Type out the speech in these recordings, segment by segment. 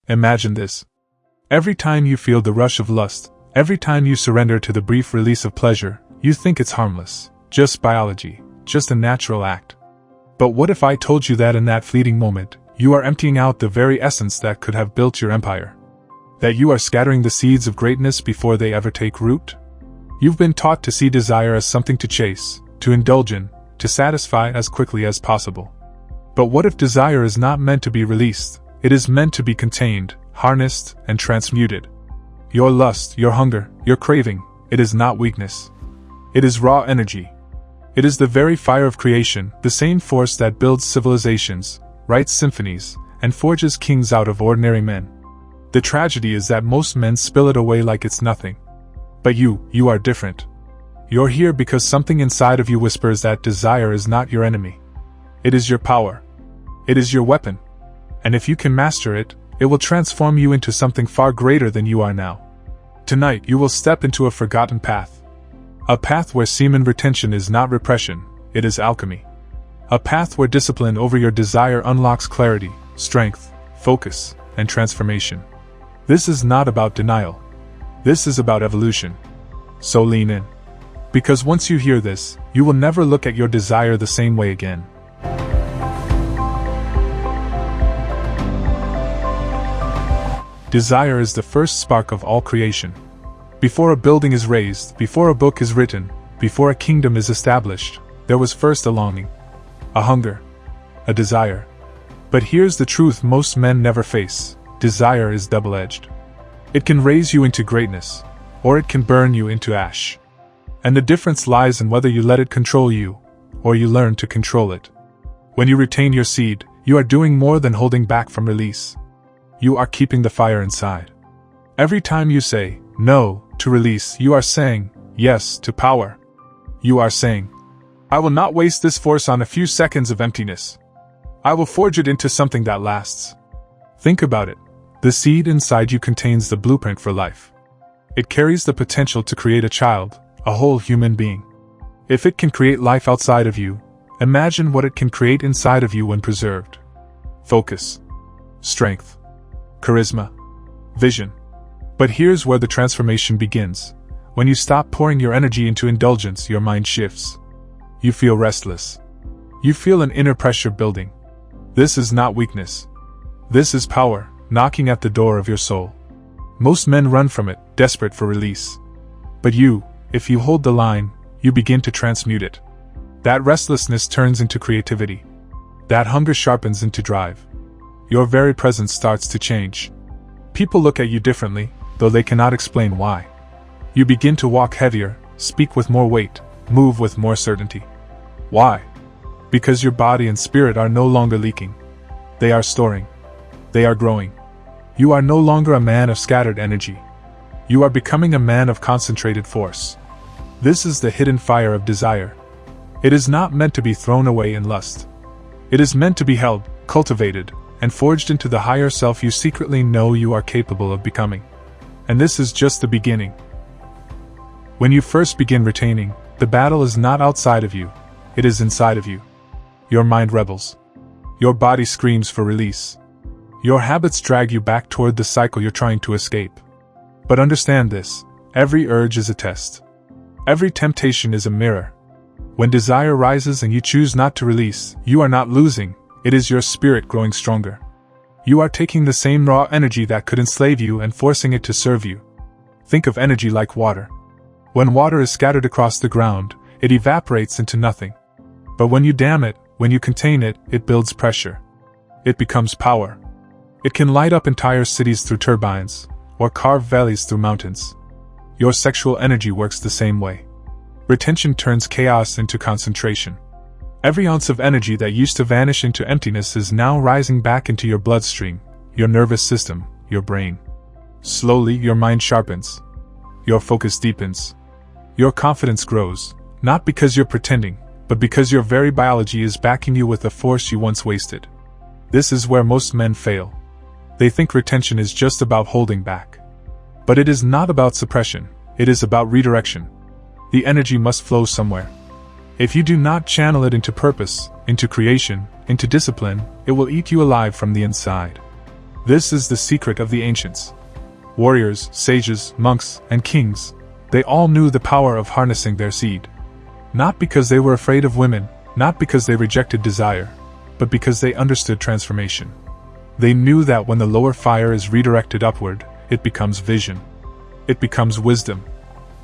Imagine this. Every time you feel the rush of lust, every time you surrender to the brief release of pleasure, you think it's harmless, just biology, just a natural act. But what if I told you that in that fleeting moment, you are emptying out the very essence that could have built your empire? That you are scattering the seeds of greatness before they ever take root? You've been taught to see desire as something to chase, to indulge in, to satisfy as quickly as possible. But what if desire is not meant to be released? It is meant to be contained, harnessed, and transmuted. Your lust, your hunger, your craving, it is not weakness. It is raw energy. It is the very fire of creation, the same force that builds civilizations, writes symphonies, and forges kings out of ordinary men. The tragedy is that most men spill it away like it's nothing. But you are different. You're here because something inside of you whispers that desire is not your enemy. It is your power. It is your weapon. And if you can master it, it will transform you into something far greater than you are now. Tonight you will step into a forgotten path. A path where semen retention is not repression, it is alchemy. A path where discipline over your desire unlocks clarity, strength, focus, and transformation. This is not about denial. This is about evolution. So lean in. Because once you hear this, you will never look at your desire the same way again. Desire is the first spark of all creation. Before a building is raised, before a book is written, before a kingdom is established, there was first a longing, a hunger, a desire. But here's the truth most men never face. Desire is double-edged. It can raise you into greatness, or it can burn you into ash. And the difference lies in whether you let it control you, or you learn to control it. When you retain your seed, you are doing more than holding back from release. You are keeping the fire inside. Every time you say no to release, you are saying yes to power. You are saying, I will not waste this force on a few seconds of emptiness. I will forge it into something that lasts. Think about it. The seed inside you contains the blueprint for life. It carries the potential to create a child, a whole human being. If it can create life outside of you, imagine what it can create inside of you when preserved. Focus, strength, charisma, vision. But here's where the transformation begins. When you stop pouring your energy into indulgence, your mind shifts. You feel restless. You feel an inner pressure building. This is not weakness. This is power, knocking at the door of your soul. Most men run from it, desperate for release. But you, if you hold the line, you begin to transmute it. That restlessness turns into creativity. That hunger sharpens into drive. Your very presence starts to change. People look at you differently, though they cannot explain why. You begin to walk heavier, speak with more weight, move with more certainty. Why? Because your body and spirit are no longer leaking. They are storing. They are growing. You are no longer a man of scattered energy. You are becoming a man of concentrated force. This is the hidden fire of desire. It is not meant to be thrown away in lust. It is meant to be held, cultivated, and forged into the higher self you secretly know you are capable of becoming. And this is just the beginning. When you first begin retaining, the battle is not outside of you, it is inside of you. Your mind rebels. Your body screams for release. Your habits drag you back toward the cycle you're trying to escape. But understand this, every urge is a test. Every temptation is a mirror. When desire rises and you choose not to release, you are not losing, it is your spirit growing stronger. You are taking the same raw energy that could enslave you and forcing it to serve you. Think of energy like water. When water is scattered across the ground, it evaporates into nothing. But when you dam it, when you contain it, it builds pressure. It becomes power. It can light up entire cities through turbines, or carve valleys through mountains. Your sexual energy works the same way. Retention turns chaos into concentration. Every ounce of energy that used to vanish into emptiness is now rising back into your bloodstream, your nervous system, your brain. Slowly, your mind sharpens. Your focus deepens. Your confidence grows, not because you're pretending, but because your very biology is backing you with a force you once wasted. This is where most men fail. They think retention is just about holding back. But it is not about suppression, it is about redirection. The energy must flow somewhere. If you do not channel it into purpose, into creation, into discipline, it will eat you alive from the inside. This is the secret of the ancients. Warriors, sages, monks, and kings, they all knew the power of harnessing their seed. Not because they were afraid of women, not because they rejected desire, but because they understood transformation. They knew that when the lower fire is redirected upward, it becomes vision. It becomes wisdom.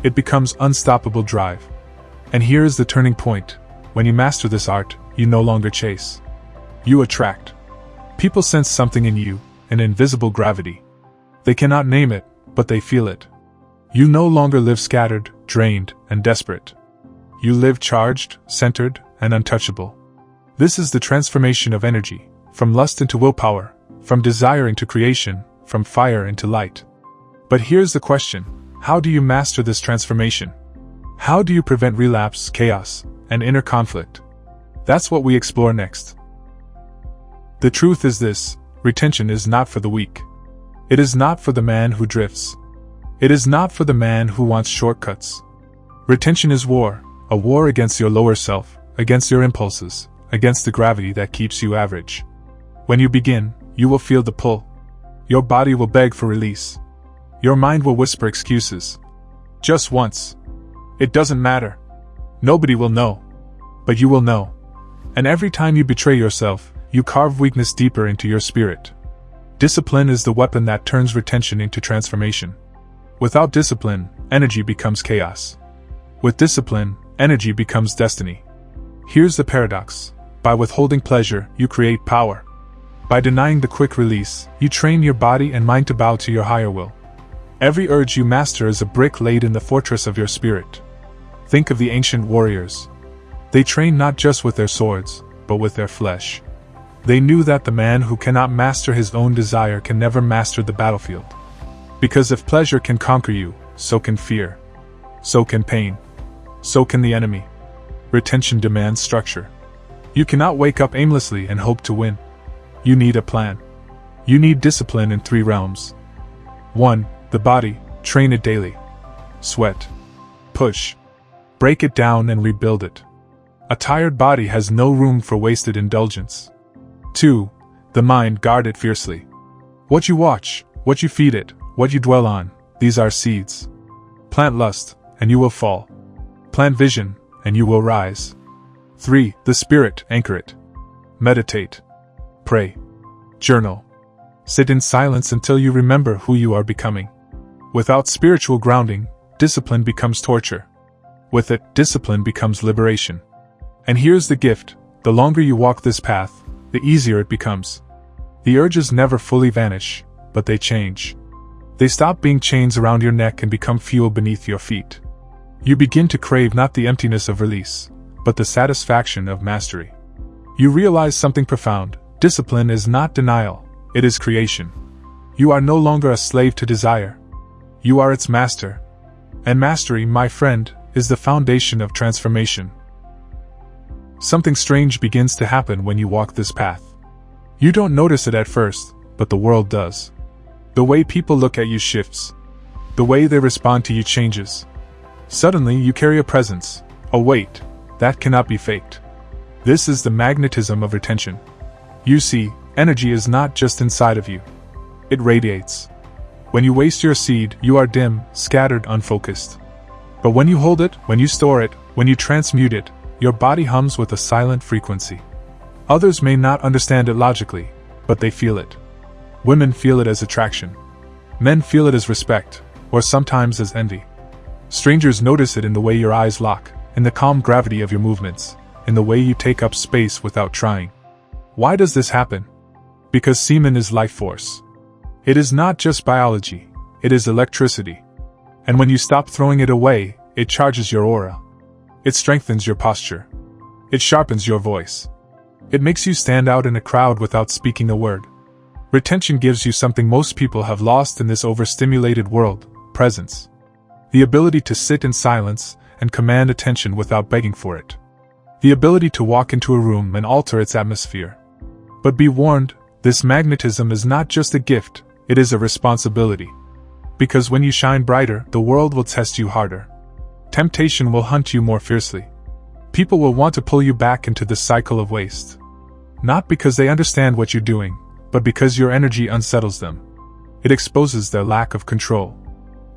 It becomes unstoppable drive. And here is the turning point. When you master this art, you no longer chase. You attract. People sense something in you, an invisible gravity. They cannot name it, but they feel it. You no longer live scattered, drained, and desperate. You live charged, centered, and untouchable. This is the transformation of energy, from lust into willpower, from desire into creation, from fire into light. But here's the question: how do you master this transformation? How do you prevent relapse, chaos, and inner conflict? That's what we explore next. The truth is this: retention is not for the weak. It is not for the man who drifts. It is not for the man who wants shortcuts. Retention is war, a war against your lower self, against your impulses, against the gravity that keeps you average. When you begin, you will feel the pull. Your body will beg for release. Your mind will whisper excuses. Just once. It doesn't matter. Nobody will know. But you will know. And every time you betray yourself, you carve weakness deeper into your spirit. Discipline is the weapon that turns retention into transformation. Without discipline, energy becomes chaos. With discipline, energy becomes destiny. Here's the paradox: by withholding pleasure, you create power. By denying the quick release, you train your body and mind to bow to your higher will. Every urge you master is a brick laid in the fortress of your spirit. Think of the ancient warriors. They trained not just with their swords, but with their flesh. They knew that the man who cannot master his own desire can never master the battlefield. Because if pleasure can conquer you, so can fear. So can pain. So can the enemy. Retention demands structure. You cannot wake up aimlessly and hope to win. You need a plan. You need discipline in 3 realms. 1. The body, train it daily. Sweat. Push. Break it down and rebuild it. A tired body has no room for wasted indulgence. 2. The mind, guard it fiercely. What you watch, what you feed it, what you dwell on, these are seeds. Plant lust, and you will fall. Plant vision, and you will rise. 3. The spirit, anchor it. Meditate. Pray. Journal. Sit in silence until you remember who you are becoming. Without spiritual grounding, discipline becomes torture. With it, discipline becomes liberation. And here's the gift: the longer you walk this path, the easier it becomes. The urges never fully vanish, but they change. They stop being chains around your neck and become fuel beneath your feet. You begin to crave not the emptiness of release, but the satisfaction of mastery. You realize something profound: discipline is not denial, it is creation. You are no longer a slave to desire. You are its master. And mastery, my friend, is the foundation of transformation. Something strange begins to happen when you walk this path. You don't notice it at first, but the world does. The way people look at you shifts. The way they respond to you changes. Suddenly you carry a presence, a weight, that cannot be faked. This is the magnetism of retention. You see, energy is not just inside of you. It radiates. When you waste your seed, you are dim, scattered, unfocused. But when you hold it, when you store it, when you transmute it, your body hums with a silent frequency. Others may not understand it logically, but they feel it. Women feel it as attraction. Men feel it as respect, or sometimes as envy. Strangers notice it in the way your eyes lock, in the calm gravity of your movements, in the way you take up space without trying. Why does this happen? Because semen is life force. It is not just biology, it is electricity. And when you stop throwing it away, it charges your aura. It strengthens your posture. It sharpens your voice. It makes you stand out in a crowd without speaking a word. Retention gives you something most people have lost in this overstimulated world: presence. The ability to sit in silence and command attention without begging for it. The ability to walk into a room and alter its atmosphere. But be warned, this magnetism is not just a gift, it is a responsibility. Because when you shine brighter, the world will test you harder. Temptation will hunt you more fiercely. People will want to pull you back into the cycle of waste. Not because they understand what you're doing, but because your energy unsettles them. It exposes their lack of control.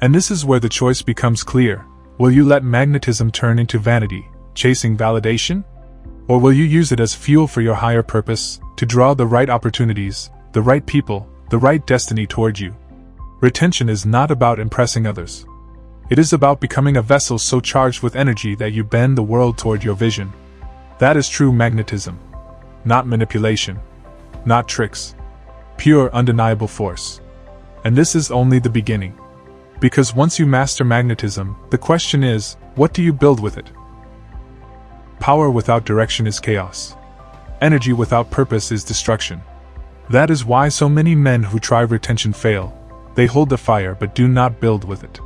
And this is where the choice becomes clear. Will you let magnetism turn into vanity, chasing validation? Or will you use it as fuel for your higher purpose, to draw the right opportunities, the right people, the right destiny toward you? Retention is not about impressing others. It is about becoming a vessel so charged with energy that you bend the world toward your vision. That is true magnetism. Not manipulation. Not tricks. Pure, undeniable force. And this is only the beginning. Because once you master magnetism, the question is, what do you build with it? Power without direction is chaos. Energy without purpose is destruction. That is why so many men who try retention fail. They hold the fire but do not build with it.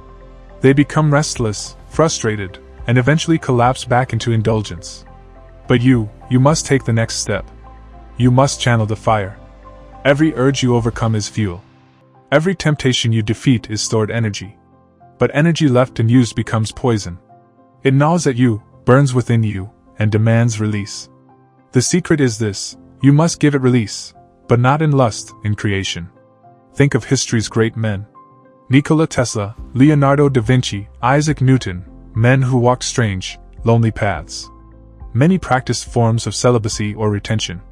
They become restless, frustrated, and eventually collapse back into indulgence. But you must take the next step. You must channel the fire. Every urge you overcome is fuel. Every temptation you defeat is stored energy. But energy left unused becomes poison. It gnaws at you, burns within you, and demands release. The secret is this: you must give it release, but not in lust, in creation. Think of history's great men. Nikola Tesla, Leonardo da Vinci, Isaac Newton, men who walked strange, lonely paths. Many practiced forms of celibacy or retention.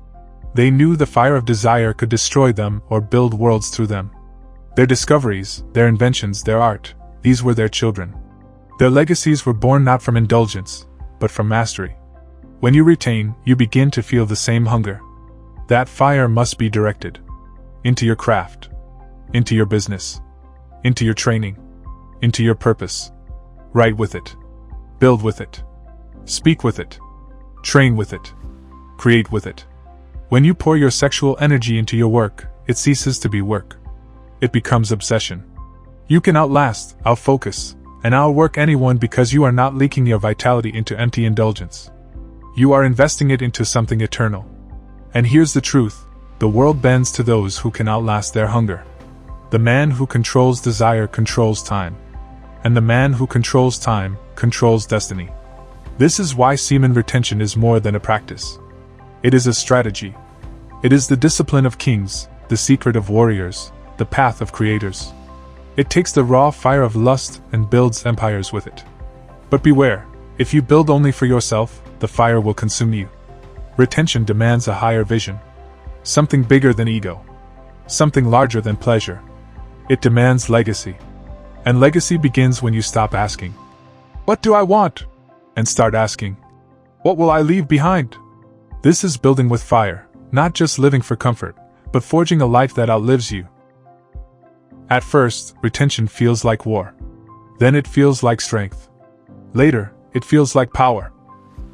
They knew the fire of desire could destroy them or build worlds through them. Their discoveries, their inventions, their art, these were their children. Their legacies were born not from indulgence, but from mastery. When you retain, you begin to feel the same hunger. That fire must be directed into your craft, into your business, into your training, into your purpose. Write with it. Build with it. Speak with it. Train with it. Create with it. When you pour your sexual energy into your work, it ceases to be work. It becomes obsession. You can outlast, outfocus, and outwork anyone because you are not leaking your vitality into empty indulgence. You are investing it into something eternal. And here's the truth: the world bends to those who can outlast their hunger. The man who controls desire controls time. And the man who controls time controls destiny. This is why semen retention is more than a practice. It is a strategy. It is the discipline of kings, the secret of warriors, the path of creators. It takes the raw fire of lust and builds empires with it. But beware, if you build only for yourself, the fire will consume you. Retention demands a higher vision. Something bigger than ego. Something larger than pleasure. It demands legacy. And legacy begins when you stop asking, "What do I want?" and start asking, "What will I leave behind?" This is building with fire, not just living for comfort, but forging a life that outlives you. At first, retention feels like war. Then it feels like strength. Later, it feels like power.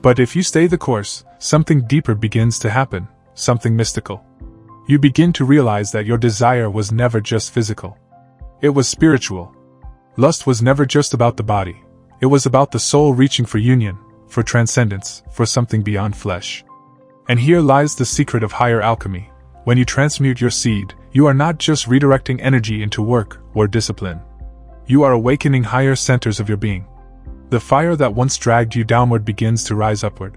But if you stay the course, something deeper begins to happen, something mystical. You begin to realize that your desire was never just physical. It was spiritual. Lust was never just about the body. It was about the soul reaching for union, for transcendence, for something beyond flesh. And here lies the secret of higher alchemy. When you transmute your seed, you are not just redirecting energy into work or discipline. You are awakening higher centers of your being. The fire that once dragged you downward begins to rise upward.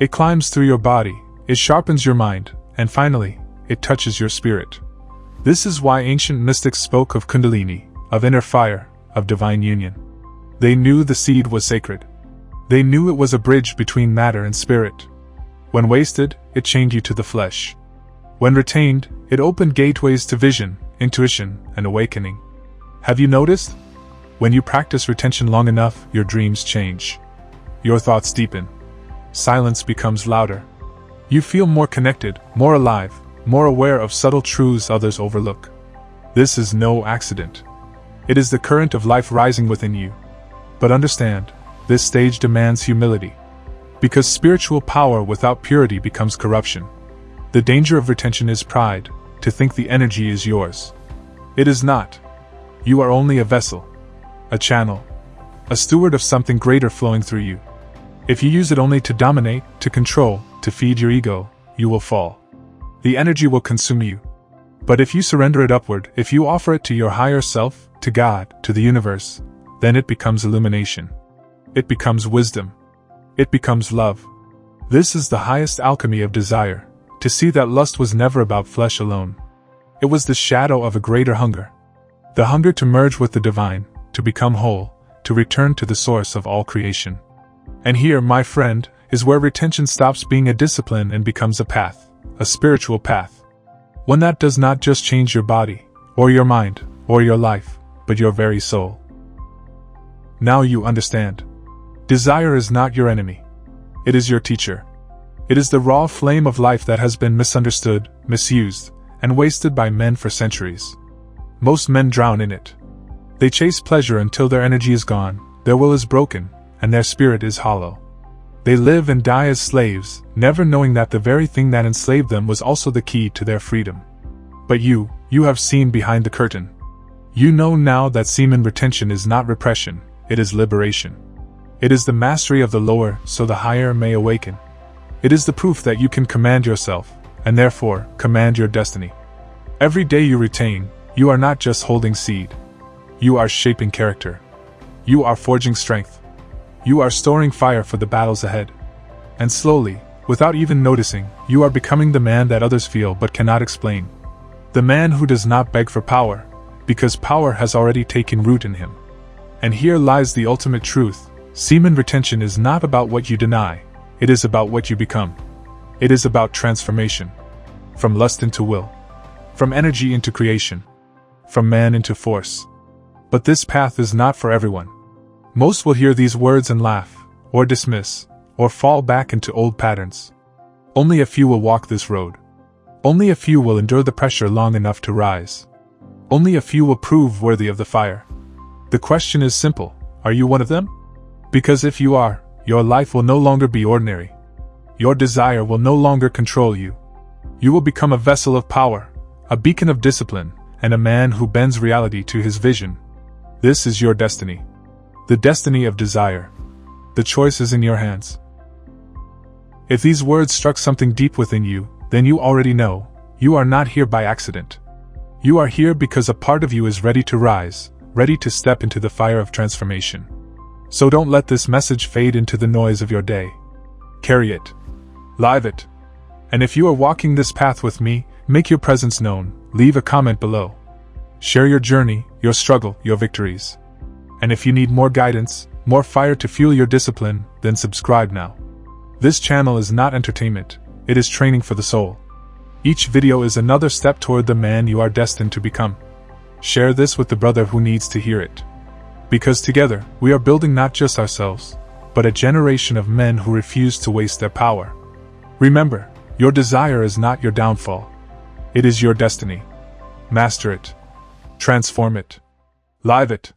It climbs through your body, it sharpens your mind, and finally, it touches your spirit. This is why ancient mystics spoke of Kundalini, of inner fire, of divine union. They knew the seed was sacred. They knew it was a bridge between matter and spirit. When wasted, it chained you to the flesh. When retained, it opened gateways to vision, intuition, and awakening. Have you noticed? When you practice retention long enough, your dreams change. Your thoughts deepen. Silence becomes louder. You feel more connected, more alive, more aware of subtle truths others overlook. This is no accident. It is the current of life rising within you. But understand, this stage demands humility. Because spiritual power without purity becomes corruption. The danger of retention is pride, to think the energy is yours. It is not. You are only a vessel, a channel, a steward of something greater flowing through you. If you use it only to dominate, to control, to feed your ego, you will fall. The energy will consume you. But if you surrender it upward, if you offer it to your higher self, to God, to the universe, then it becomes illumination. It becomes wisdom. It becomes love. This is the highest alchemy of desire, to see that lust was never about flesh alone, It was the shadow of a greater hunger. The hunger to merge with the divine, to become whole, to return to the source of all creation. And here, my friend, is where retention stops being a discipline and becomes a path, a spiritual path. One that does not just change your body, or your mind, or your life, but your very soul. Now you understand. Desire is not your enemy. It is your teacher. It is the raw flame of life that has been misunderstood, misused, and wasted by men for centuries. Most men drown in it. They chase pleasure until their energy is gone, their will is broken, and their spirit is hollow. They live and die as slaves, never knowing that the very thing that enslaved them was also the key to their freedom. But you have seen behind the curtain. You know now that semen retention is not repression, it is liberation. It is the mastery of the lower so the higher may awaken. It is the proof that you can command yourself, and therefore command your destiny. Every day you retain, you are not just holding seed. You are shaping character. You are forging strength. You are storing fire for the battles ahead. And slowly, without even noticing, you are becoming the man that others feel but cannot explain. The man who does not beg for power, because power has already taken root in him. And here lies the ultimate truth. Semen retention is not about what you deny, it is about what you become. It is about transformation. From lust into will. From energy into creation. From man into force. But this path is not for everyone. Most will hear these words and laugh, or dismiss, or fall back into old patterns. Only a few will walk this road. Only a few will endure the pressure long enough to rise. Only a few will prove worthy of the fire. The question is simple, are you one of them? Because if you are, your life will no longer be ordinary. Your desire will no longer control you. You will become a vessel of power, a beacon of discipline, and a man who bends reality to his vision. This is your destiny. The destiny of desire. The choice is in your hands. If these words struck something deep within you, then you already know, you are not here by accident. You are here because a part of you is ready to rise, ready to step into the fire of transformation. So don't let this message fade into the noise of your day. Carry it. Live it. And if you are walking this path with me, make your presence known, leave a comment below. Share your journey, your struggle, your victories. And if you need more guidance, more fire to fuel your discipline, then subscribe now. This channel is not entertainment, it is training for the soul. Each video is another step toward the man you are destined to become. Share this with the brother who needs to hear it. Because together, we are building not just ourselves, but a generation of men who refuse to waste their power. Remember, your desire is not your downfall. It is your destiny. Master it. Transform it. Live it.